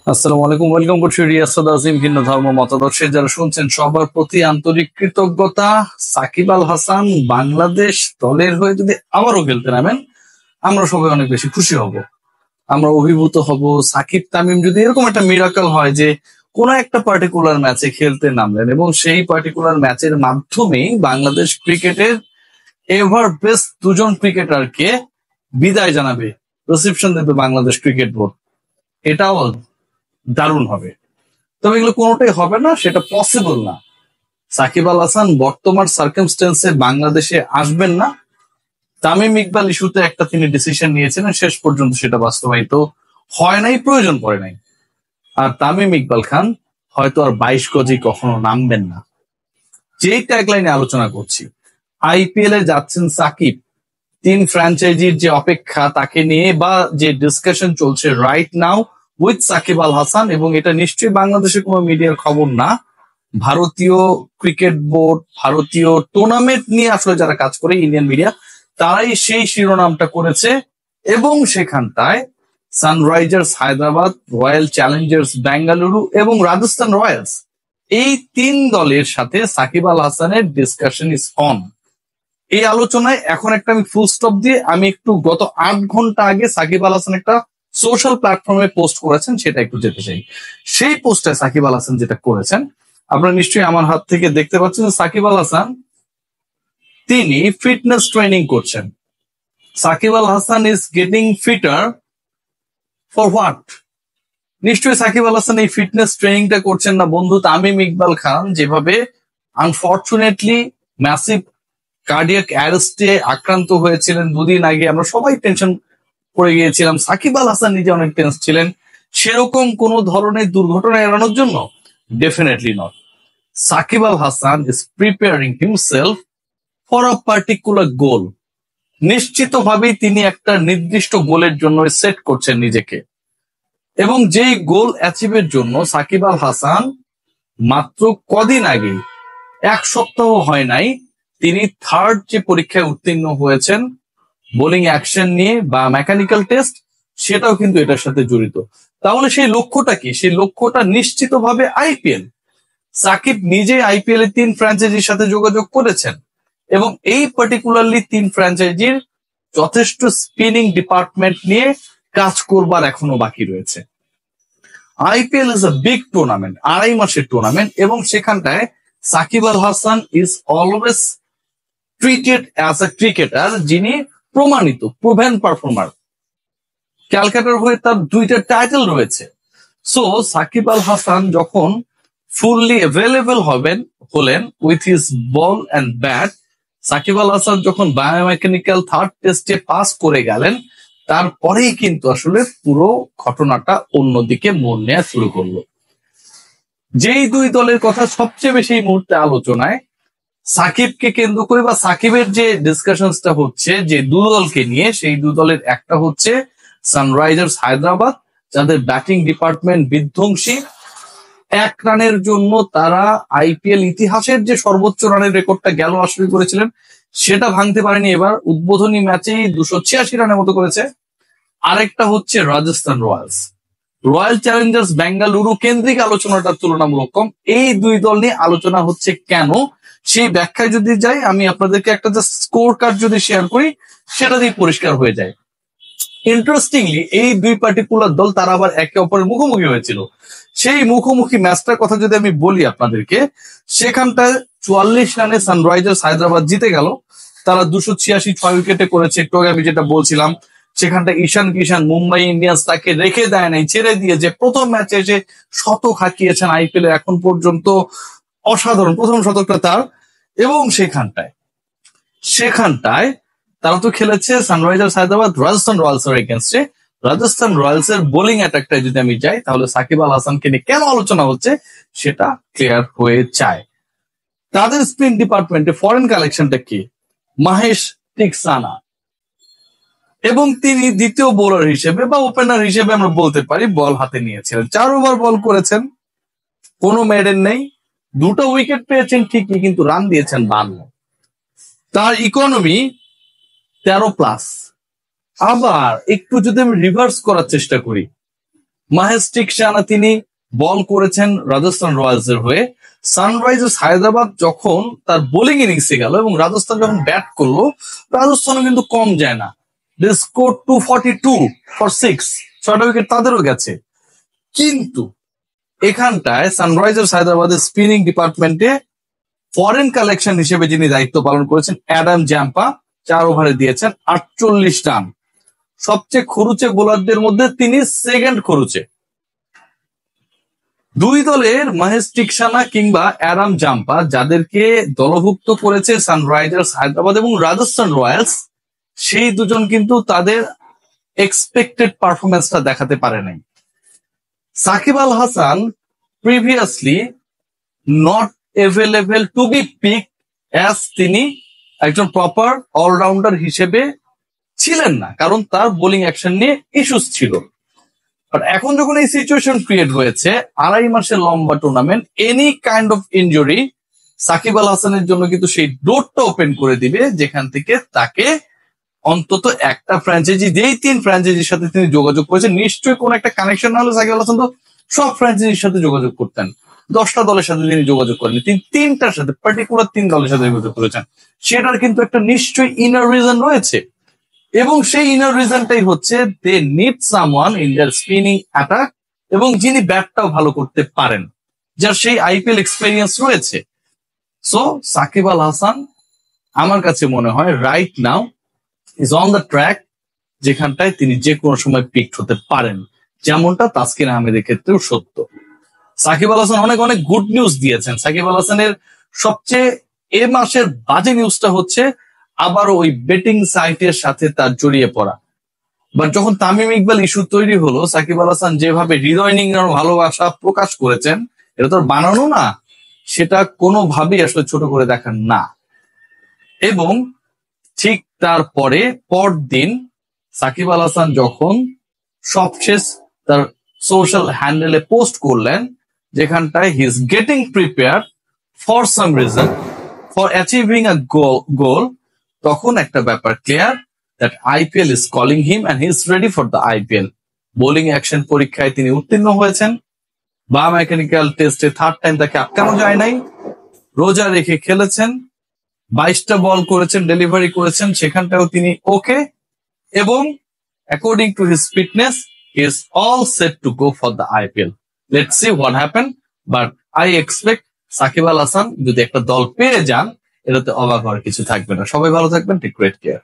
আসসালামু আলাইকুম, ওয়েলকাম করছি রিয়াসাদ আজিম। ভিন্ন ধর্ম মতাদর্শে যারা শুনছেন সবার প্রতি আন্তরিক কৃতজ্ঞতা। সাকিব আল হাসান বাংলাদেশ দলের হয়ে যদি আবারও খেলতে নামেন, আমরা সবাই অনেক বেশি খুশি হব, আমরা অভিভূত হব। সাকিব তামিম যদি এরকম একটা মিরাকল হয় যে কোন একটা পার্টিকুলার ম্যাচে খেলতে নামলেন এবং সেই পার্টিকুলার ম্যাচের মাধ্যমেই বাংলাদেশ ক্রিকেটের এভার বেস্ট দুজন ক্রিকেটারকে বিদায় জানাবে, রিসেপশন দেবে বাংলাদেশ ক্রিকেট বোর্ড, এটাও দারুণ হবে। তবে এগুলো কোনোটাই হবে না, সেটা পসিবল না। সাকিব আল হাসান বর্তমান সার্কামস্টেন্সে বাংলাদেশে আসবেন না। তামিম ইকবাল ইস্যুতে একটা তিনি ডিসিশন নিয়েছিলেন, শেষ পর্যন্ত সেটা বাস্তবায়িত হয় নাই, প্রয়োজন পড়ে নাই। আর তামিম ইকবাল খান হয়তো আর 22 গজে কখনো নামবেন না। যেই ট্যাগলাইনে আলোচনা করছি, আইপিএল এ যাচ্ছেন সাকিব, তিন ফ্র্যাঞ্চাইজির যে অপেক্ষা তাকে নিয়ে বা যে ডিসকাশন চলছে right now with Shakib Al Hasan, এবং এটা নিশ্চয়ই বাংলাদেশের কোনো মিডিয়ার খবর না। ভারতীয় ক্রিকেট বোর্ড, ভারতীয় টুর্নামেন্ট নিয়ে আসলে যারা কাজ করে ইন্ডিয়ান মিডিয়া, তারাই সেই শিরোনামটা করেছে। এবং সেখানটায় Sunrisers Hyderabad, royal Challengers Bengaluru এবং রাজস্থান রয়্যালস, এই তিন দলের সাথে সাকিব আল হাসানের ডিসকাশন ইজ অন। এই আলোচনায় এখন একটা আমি ফুল স্টপ দিয়ে আমি একটু গত 8 ঘন্টা আগে সাকিব আল হাসান একটা সোশ্যাল প্ল্যাটফর্মে পোস্ট করেছেন, সেটা একটু যেতে চাই। সেই পোস্টে সাকিব আল হাসান যেটা করেছেন, আপনারা নিশ্চয়ই আমার হাত থেকে দেখতে পাচ্ছেন, সাকিব আল হাসান তিনি ফিটনেস ট্রেনিং করছেন। Shakib Al Hasan is getting fitter for what? নিশ্চয়ই সাকিব আল হাসান এই ফিটনেস ট্রেনিংটা করছেন না বন্ধু তামিম ইকবাল খান যেভাবে আনফর্চুনেটলি ম্যাসিভ কার্ডিয়াক অ্যারেস্টে আক্রান্ত হয়েছিলেন 2 দিন আগে, আমরা সবাই টেনশন পড়ে গিয়েছিলাম, সাকিব আল হাসান নিজে অনেক টেন্স ছিলেন। সেরকম কোন ধরনের দুর্ঘটনা এড়ানোর জন্য? Definitely not. Shakib Al Hasan is preparing himself for a particular goal. নিশ্চিতভাবেই তিনি একটা নির্দিষ্ট গোলের জন্য সেট করছেন নিজেকে, এবং যেই গোল অ্যাচিভের জন্য সাকিব আল হাসান মাত্র কদিন আগে, 1 সপ্তাহ হয় নাই, তিনি থার্ড যে পরীক্ষায় উত্তীর্ণ হয়েছেন বোলিং অ্যাকশন নিয়ে বা মেকানিক্যাল টেস্ট, সেটাও কিন্তু এটার সাথে জড়িত। তাহলে সেই লক্ষ্যটা কি? সেই লক্ষ্যটা নিশ্চিতভাবে আইপিএল। সাকিব নিজে আইপিএল এর 3 ফ্র্যাঞ্চাইজির সাথে যোগাযোগ করেছেন, এবং এই পার্টিকুলারলি 3 ফ্র্যাঞ্চাইজির যথেষ্ট স্পিনিং ডিপার্টমেন্ট নিয়ে কাজ করবার এখনো বাকি রয়েছে। IPL is a big tournament, 2.5 মাসের টুর্নামেন্ট, এবং সেখানটায় Shakib Al Hasan is always treated as a cricketer যিনি প্রমাণিত, প্রুভেন পারফর্মার। ক্যালকাটার হয়ে তার 2টা টাইটেল রয়েছে। সো সাকিব আল হাসান যখন ফুললি অ্যাভেলেবল হলেন with his ball and bat, Shakib Al Hasan যখন বায়োমেকানিক্যাল থার্ড টেস্টে পাস করে গেলেন, তারপরেই কিন্তু আসলে পুরো ঘটনাটা অন্যদিকে মোড় নেওয়া শুরু করলো। যেই 2 দলের কথা সবচেয়ে বেশি এই মুহূর্তে আলোচনায়, সাকিবকে কেন্দ্র করে বা সাকিবের যে ডিসকাশনসটা হচ্ছে যে 2 দলকে নিয়ে, সেই 2 দলের একটা হচ্ছে সানরাইজার্স হায়দ্রাবাদ, যাদের ব্যাটিং ডিপার্টমেন্ট বিধ্বংসী। 1 রানের জন্য তারা আইপিএল ইতিহাসের যে সর্বোচ্চ রানের রেকর্ডটা গেল আসলে করেছিলেন, সেটা ভাঙতে পারেনি। এবার উদ্বোধনী ম্যাচেই 286 রানের মতো করেছে। আরেকটা হচ্ছে Rajasthan Royals, royal Challengers Bengaluru কেন্দ্রিক আলোচনাটা তুলনামূলক কম। এই 2 দল নিয়ে আলোচনা হচ্ছে কেন, সেই ব্যাখ্যায় যদি যাই, আমি আপনাদেরকে একটা জাস্ট স্কোর কার্ড যদি শেয়ার করি, সেটা দিয়ে পরিষ্কার হয়ে যায়। ইন্টারেস্টিংলি এই 2 পার্টিকুলার দল তারা আবার একে অপরের মুখোমুখি হয়েছিল। সেই মুখোমুখি ম্যাচটার কথা যদি আমি বলি আপনাদেরকে, সেখানটায় 44 রানে সানরাইজার্স হায়দ্রাবাদ জিতে গেল। তারা 286 6 উইকেটে করেছে। একটু আগে আমি যেটা বলছিলাম, সেখানটা ঈশান কিষান মুম্বাই ইন্ডিয়ান্স তাকে রেখে দেয় নাই, ছেড়ে দিয়ে যে প্রথম ম্যাচে এসে শতক হাঁকিয়েছেন আইপিএল এখন পর্যন্ত, অসাধারণ প্রথম শতকটা তার। এবং সেখানটায় তারা তো খেলেছে সানরাইজার্স হায়দ্রাবাদ রাজস্থান রয়্যালস এর এগেনস্টে। রাজস্থান রয়্যালস এর বোলিং অ্যাটাকটায় যদি আমি যাই, তাহলে সাকিব আল হাসানকে নিয়ে কেন আলোচনা হচ্ছে সেটা ক্লিয়ার হয়ে যায়। তাদের স্পিন ডিপার্টমেন্টে ফরেন কালেকশনটা কি? মাহেশ টিকসানা, এবং তিনি দ্বিতীয় বোলার হিসেবে বা ওপেনার হিসেবে আমরা বলতে পারি বল হাতে নিয়েছিলেন। 4 ওভার বল করেছেন, কোনো মেডেন নেই, 2টা উইকেট পেয়েছেন ঠিকই, কিন্তু রান দিয়েছেন 52। তার ইকোনমি 13+। আবার একটু যদি আমি রিভার্স করার চেষ্টা করি, মাহেশ রানা তিনি বল করেছেন রাজস্থান রয়্যালস এর হয়ে। সানরাইজার্স হায়দ্রাবাদ যখন তার বোলিং ইনিংসে গেল এবং রাজস্থান যখন ব্যাট করলো, রাজস্থানও কিন্তু কম যায় না। দে স্কোর 242 ফর 6, 6টা উইকেট তাদেরও গেছে। কিন্তু এখানটায় সানরাইজার্স হায়দ্রাবাদের স্পিনিং ডিপার্টমেন্টে ফরেন কালেকশন হিসেবে যিনি দায়িত্ব পালন করেছেন অ্যাডাম জাম্পা 4 ওভারে দিয়েছেন 48 রান। সবচেয়ে খরুচে বোলারদের মধ্যে তিনি সেকেন্ড খরুচে। দুই দলের মাহেশ টিকসানা কিংবা অ্যাডাম জাম্পা যাদেরকে দলভুক্ত করেছে সানরাইজার্স হায়দ্রাবাদ এবং রাজস্থান রয়্যালস, সেই দুজন কিন্তু তাদের এক্সপেক্টেড পারফরমেন্সটা দেখাতে পারে নাই। Shakib Al Hasan previously not available to be pick as তিনি একজন প্রপার অলরাউন্ডার হিসেবে ছিলেন না, কারণ তার বোলিং অ্যাকশন নিয়ে ইস্যুস ছিল। বাট এখন যখন এই সিচুয়েশন ক্রিয়েট হয়েছে, 2.5 মাসের লম্বা টুর্নামেন্ট, any kind of injury Shakib Al হাসানের জন্য কিন্তু সেই ডোরটা ওপেন করে দিবে যেখান থেকে তাকে অন্তত একটা ফ্র্যাঞ্চাইজি, যেই 3 ফ্র্যাঞ্চাইজির সাথে তিনি যোগাযোগ করেছেন, নিশ্চয়ই কোন একটা কানেকশন না হলে সাকিব আল হাসান তো সব ফ্র্যাঞ্চাইজির সাথে যোগাযোগ করতেন। 10টা দলের সাথে তিনি যোগাযোগ করেন, তিনি 3টার সাথে, পার্টিকুলার 3 দলের সাথে যোগাযোগ করেছেন। সেটার কিন্তু একটা নিশ্চয়ই ইনার রিজন রয়েছে, এবং সেই ইনার রিজনটাই হচ্ছে they need someone in their spinning attack, এবং যিনি ব্যাটটাও ভালো করতে পারেন, যার সেই আইপিএল এক্সপেরিয়েন্স রয়েছে। সো সাকিব আল হাসান আমার কাছে মনে হয় right now is on the track, যেখানটায় তিনি যে কোনো সময় পিকড হতে পারেন, যেমনটা তাসকিন আহমেদের ক্ষেত্রেও সত্য। সাকিব আল হাসান অনেক অনেক গুড নিউজ দিয়েছেন। সাকিব আল হাসানের সবচেয়ে এ মাসের বাজে নিউজটা হচ্ছে আবার ওই বেটিং সাইটের সাথে তার জড়িয়ে পড়া। বাট যখন তামিম ইকবাল ইস্যু তৈরি হলো, সাকিব আল হাসান যেভাবে হৃদয় নিংড়ানোর ভালোবাসা প্রকাশ করেছেন, এটা তো বানানো না, সেটা কোনোভাবেই আসলে ছোট করে দেখার না। এবং ঠিক তারপরে পরদিন সাকিব আল হাসান যখন সবশেষ তার সোশ্যাল হ্যান্ডেলে পোস্ট করলেন, যেখানটায় he is getting prepare for some reason for achieving a goal, তখন একটা ব্যাপার clear that IPL is calling him and he is ready for the IPL. Bowling action পরীক্ষায় তিনি উত্তীর্ণ হয়েছেন। বায়োমেকানিক্যাল টেস্টে 3rd টাইম তাকে আটকানো যায় নাই, রোজা রেখে খেলেছেন, 22টা বল করেছেন, ডেলিভারি করেছেন, সেখানটাও তিনি ওকে, এবং according to his fitness he is all set to go for the IPL. Let's see what happen, but I expect Shakib Al Hasan যদি একটা দল পেয়ে যান, এটাতে অবাক হওয়ার কিছু থাকবে না। সবাই ভালো থাকবেন, টেক গ্রেট কেয়ার।